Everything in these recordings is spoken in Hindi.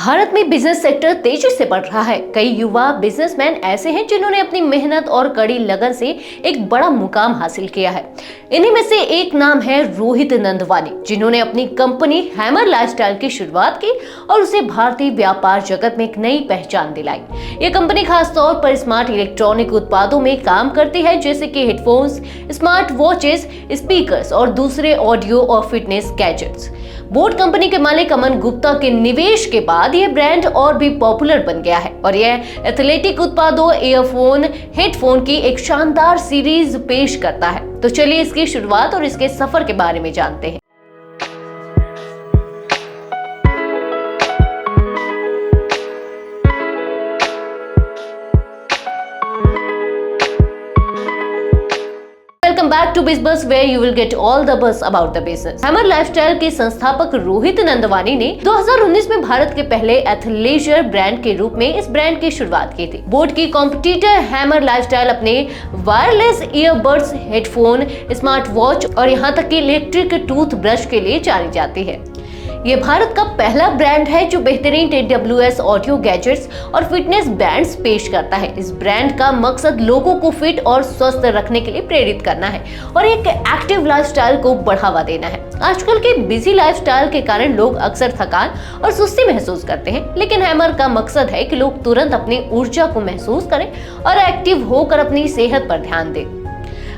भारत में बिजनेस सेक्टर तेजी से बढ़ रहा है। कई युवा बिजनेसमैन ऐसे हैं जिन्होंने अपनी मेहनत और कड़ी लगन से एक बड़ा मुकाम हासिल किया है। इन्हीं में से एक नाम है रोहित नंदवानी, जिन्होंने अपनी कंपनी हैमर लाइफस्टाइल की शुरुआत की और उसे भारतीय व्यापार जगत में एक नई पहचान दिलाई। ये कंपनी खास तौर पर स्मार्ट इलेक्ट्रॉनिक उत्पादों में काम करती है, जैसे कि हेडफोन्स, स्मार्ट वॉचेस, स्पीकर्स और दूसरे ऑडियो और फिटनेस गैजेट्स। बोट कंपनी के मालिक अमन गुप्ता के निवेश के बाद यह ब्रांड और भी पॉपुलर बन गया है और यह एथलेटिक उत्पादों, ईयरफोन, हेडफोन की एक शानदार सीरीज पेश करता है। तो चलिए इसकी शुरुआत और इसके सफर के बारे में जानते हैं। Welcome back to BizBuzz, where you will get all the buzz about the business. Hammer lifestyle के संस्थापक रोहित नंदवानी ने 2019 में भारत के पहले एथलेजर ब्रांड के रूप में इस ब्रांड की शुरुआत की थी। बोट की कॉम्पिटिटर हैमर लाइफस्टाइल अपने wireless earbuds, headphone, smart watch और यहाँ तक कि इलेक्ट्रिक टूथब्रश के लिए जानी जाती है। ये भारत का पहला ब्रांड है जो बेहतरीन AWS ऑडियो गैजेट्स और फिटनेस बैंड्स पेश करता है। इस ब्रांड का मकसद लोगों को फिट और स्वस्थ रखने के लिए प्रेरित करना है और एक एक्टिव लाइफस्टाइल को बढ़ावा देना है। आजकल के बिजी लाइफस्टाइल के कारण लोग अक्सर थकान और सुस्ती महसूस करते हैं, लेकिन हैमर का मकसद है कि लोग तुरंत अपनी ऊर्जा को महसूस करें और एक्टिव होकर अपनी सेहत पर ध्यान दें।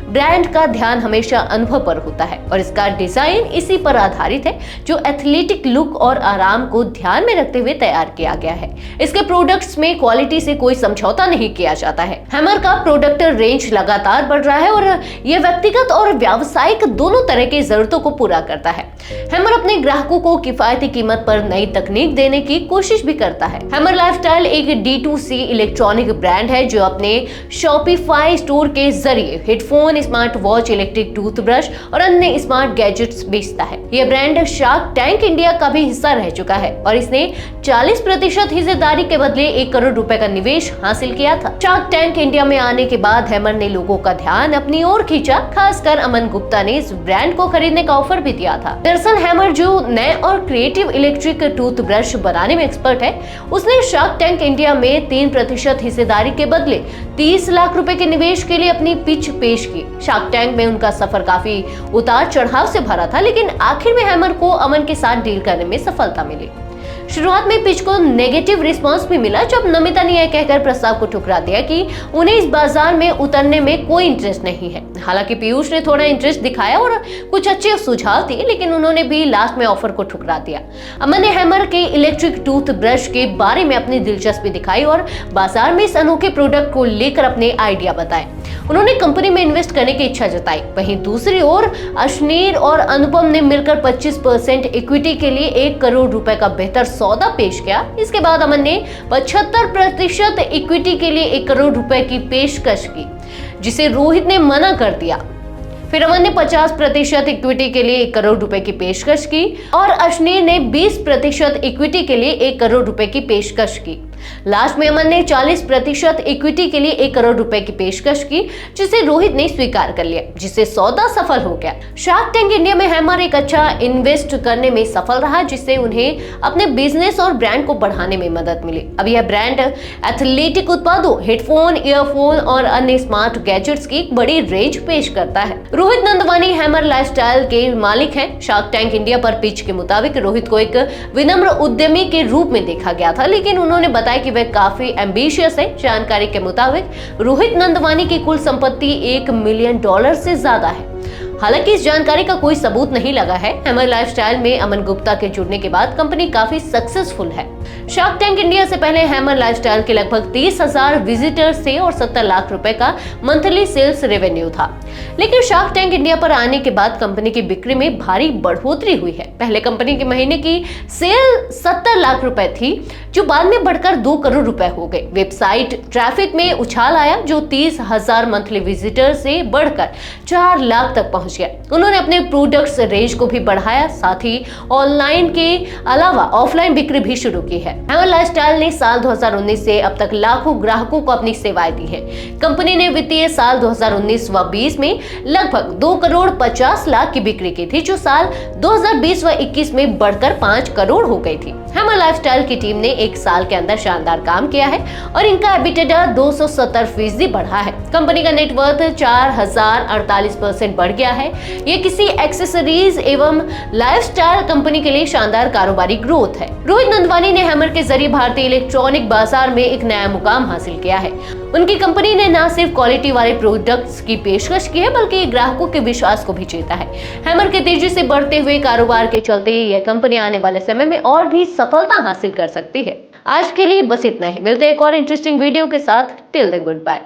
ब्रांड का ध्यान हमेशा अनुभव पर होता है और इसका डिजाइन इसी पर आधारित है, जो एथलेटिक लुक और आराम को ध्यान में रखते हुए तैयार किया गया है। इसके प्रोडक्ट्स में क्वालिटी से कोई समझौता नहीं किया जाता है। हैमर का प्रोडक्ट रेंज लगातार बढ़ रहा है और यह व्यक्तिगत और व्यावसायिक दोनों तरह की जरूरतों को पूरा करता है। हैमर अपने ग्राहकों को किफायती कीमत पर नई तकनीक देने की कोशिश भी करता है। हैमर लाइफस्टाइल एक D2C इलेक्ट्रॉनिक ब्रांड है जो अपने शॉपिफाई स्टोर के जरिए headphone, smart watch, electric toothbrush और अन्य स्मार्ट गैजेट्स बेचता है। यह ब्रांड शार्क टैंक इंडिया का भी हिस्सा रह चुका है और इसने 40% हिस्सेदारी के बदले 1 करोड़ रुपए का निवेश हासिल किया था। शार्क टैंक इंडिया में आने के बाद हैमर ने लोगों का ध्यान अपनी ओर खींचा। खासकर अमन गुप्ता ने इस ब्रांड को खरीदने का ऑफर भी दिया था। दरअसल हैमर जो नए और क्रिएटिव इलेक्ट्रिक टूथब्रश बनाने में एक्सपर्ट है, उसने शार्क टैंक इंडिया में 3% हिस्सेदारी के बदले 30 लाख रुपए के निवेश के लिए अपनी पिच पेश की। शार्क टैंक में उनका सफर काफी उतार चढ़ाव से भरा था, लेकिन आखिर में हैमर को अमन के साथ डील करने में सफलता मिली। शुरुआत में पिच को नेगेटिव रिस्पांस भी मिला, जब नमिता ने यह कहकर प्रस्ताव को ठुकरा दिया कि उन्हें इस बाजार में उतरने में कोई इंटरेस्ट नहीं है। हालांकि पीयूष ने थोड़ा इंटरेस्ट दिखाया और कुछ अच्छे सुझाव दिए, लेकिन उन्होंने भी लास्ट में ऑफर को ठुकरा दिया। अमन ने हैमर के इलेक्ट्रिक टूथब्रश के बारे में अपनी दिलचस्पी दिखाई और बाजार में इस अनोखे प्रोडक्ट को लेकर अपने आइडिया बताए। उन्होंने कंपनी में इन्वेस्ट करने की इच्छा जताई। वहीं दूसरी ओर अश्नीर और अनुपम ने मिलकर 25% इक्विटी के लिए 1 करोड़ रुपए का बेहतर सौदा पेश किया। इसके बाद अमन ने 75% इक्विटी के लिए 1 करोड़ रुपए की पेशकश की, जिसे रोहित ने मना कर दिया। फिर अमन ने 50% इक्विटी के लिए 1 करोड़ रुपए की पेशकश की और अश्नीर ने 20% इक्विटी के लिए 1 करोड़ रुपए की पेशकश की। लास्ट में अमन ने 40% इक्विटी के लिए 1 करोड़ रुपए की पेशकश की, जिसे रोहित ने स्वीकार कर लिया, जिससे सौदा सफल हो गया। शार्क टैंक इंडिया में हैमर एक अच्छा इन्वेस्ट करने में सफल रहा, जिससे उन्हें अपने बिजनेस और ब्रांड को बढ़ाने में मदद मिली। अब यह ब्रांड एथलेटिक उत्पादों, हेडफोन, ईयरफोन और अन्य स्मार्ट गैजेट्स की एक बड़ी रेंज पेश करता है। रोहित नंदवानी हैमर लाइफस्टाइल के मालिक हैं। शार्क टैंक इंडिया पर पिच के मुताबिक रोहित को एक विनम्र उद्यमी के रूप में देखा गया था, लेकिन उन्होंने बताया कि वह काफी एम्बिशियस है। जानकारी के मुताबिक रोहित नंदवानी की कुल संपत्ति $1 मिलियन से ज्यादा है। हालांकि इस जानकारी का कोई सबूत नहीं लगा है। हैमर लाइफस्टाइल में अमन गुप्ता के जुड़ने के बाद कंपनी काफी सक्सेसफुल है। शार्क टैंक इंडिया से पहले हैमर लाइफस्टाइल के लगभग 30,000 विजिटर्स थे और 70 लाख रुपए का मंथली सेल्स रेवेन्यू था। लेकिन शार्क टैंक इंडिया पर आने के बाद कंपनी की बिक्री में भारी बढ़ोतरी हुई है। पहले कंपनी के महीने की सेल 70 लाख रुपए थी, जो बाद में बढ़कर 2 करोड़ रुपए हो गए। वेबसाइट ट्रैफिक में उछाल आया, जो 30,000 मंथली विजिटर से बढ़कर 4 लाख तक पहुंच गया। उन्होंने अपने प्रोडक्ट्स रेंज को भी बढ़ाया, साथ ही ऑनलाइन के अलावा ऑफलाइन बिक्री भी शुरू की। चुकी है। हैमर लाइफस्टाइल ने साल 2019 से अब तक लाखों ग्राहकों को अपनी सेवाएं दी है। कंपनी ने वित्तीय साल 2019 व 20 में लगभग 2 करोड़ 50 लाख की बिक्री की थी, जो साल 2020 व 21 में बढ़कर 5 करोड़ हो गई थी। हैमर लाइफस्टाइल की टीम ने एक साल के अंदर शानदार काम किया है और इनका एबिटेडा 270% बढ़ा है। कंपनी का नेटवर्थ 4048% बढ़ गया है। ये किसी एक्सेसरीज एवं लाइफस्टाइल कंपनी के लिए शानदार कारोबारी ग्रोथ है। रोहित नंदवानी ने हैमर के जरिए भारतीय इलेक्ट्रॉनिक बाजार में एक नया मुकाम हासिल किया है। उनकी कंपनी ने न सिर्फ क्वालिटी वाले प्रोडक्ट्स की पेशकश की है, बल्कि ग्राहकों के विश्वास को भी जीता है। हैमर के तेजी से बढ़ते हुए कारोबार के चलते यह कंपनी आने वाले समय में और भी सफलता हासिल कर सकती है। आज के लिए बस इतना ही। मिलते हैं एक और इंटरेस्टिंग वीडियो के साथ। Till then good bye.